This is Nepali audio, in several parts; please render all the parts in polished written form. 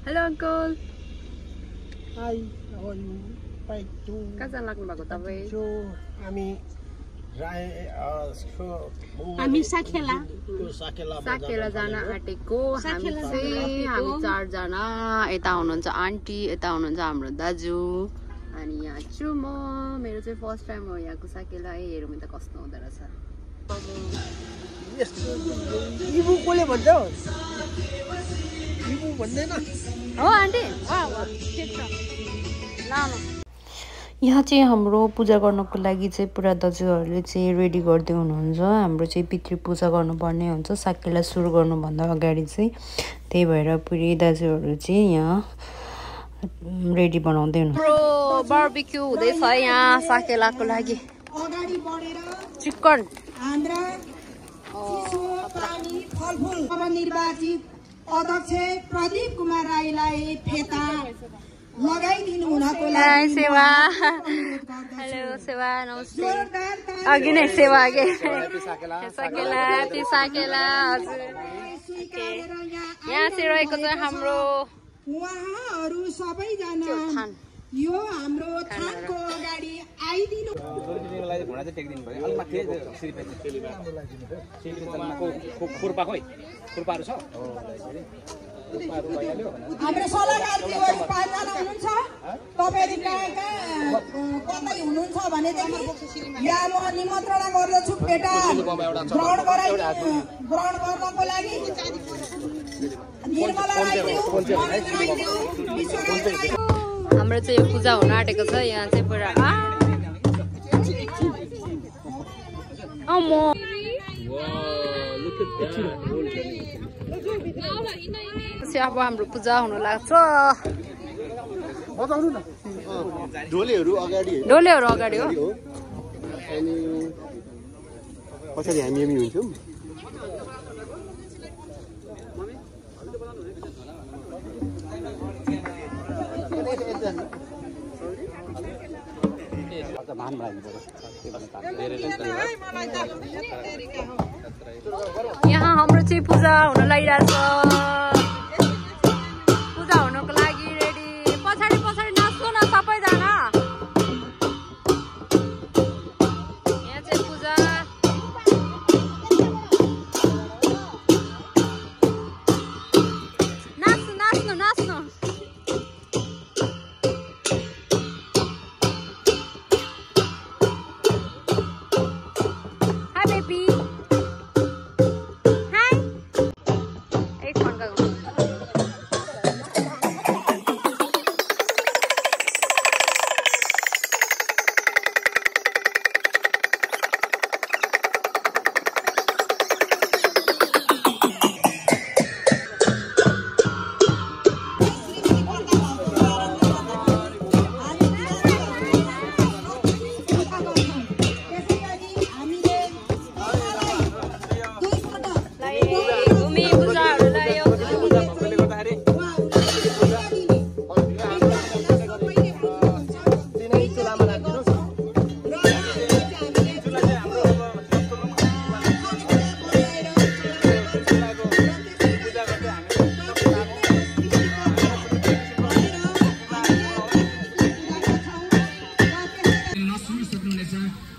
Hello uncle. Hi, how are you? कहाँ जान लाग्नु भएको तपाईँ? हामी साकेला जान आँटेको हामी चारजना यता हुनुहुन्छ आन्टी यता हुनुहुन्छ हाम्रो दाजु अनि यहाँ छु म मेरो चाहिँ फर्स्ट टाइम हो यहाँको साकेला हेरौँ त कस्तो हुँदो रहेछ इबु कोले भन्छ इबु भन्दैन हो आन्टी यहाँ चाहिँ हाम्रो पूजा गर्नको लागि चाहिँ पुरा दाजुहरूले चाहिँ रेडी गर्दै हुनुहुन्छ हाम्रो चाहिँ पितृ पूजा गर्नुपर्ने हुन्छ साकेला सुरु गर्नुभन्दा अगाडि चाहिँ त्यही भएर पुरै दाजुहरू चाहिँ यहाँ रेडी बनाउँदै हुनुहुन्छ हाम्रो बारबिक्यू हुँदैछ यहाँ साकेलाको लागि अगाडि बढेर चिकन आन्द्रा चिसो पानी फलफुल नवनिर्वाचित अध्यक्ष प्रदीप कुमार राईलाई फेता लगाइदिनु हुनको लागि सेवा हेलो सेवा नमस्ते अघि नै सेवा अघि साकेला हजुर यहाँ चाहिँ रहेको छ हाम्रो उहाँहरू सबैजना यो हाम्रो थानको अगाडि आइदिनु हाम्रो सल्लाहकार दिवस 5 जना हुनुहुन्छ तपाईहरु कहाँ कतै हुनुहुन्छ भनेदेखि यहाँ म निमन्त्रणा गर्दछु पेटा ग्रहण गर्नको लागि निर्मला राईज्यू हाम्रो चाहिँ यो पूजा हुन आँटेको छ यहाँ चाहिँ पुरा अब हाम्रो पूजा हुन लाग्छ ढोलेहरू अगाडि हो अनि पछाडि हामी हुन्छौँ यहाँ हाम्रो चाहिँ पूजा हुन लागिरहेछ पूजा हुनको लागि रेडी पछाडि नाच्नु न सबैजना यहाँ चाहिँ पूजा नाच्नु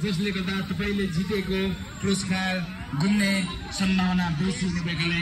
जसले गर्दा तपाईले जितेको पुरस्कार गुम्ने सम्भावना बेसी हुने भएकाले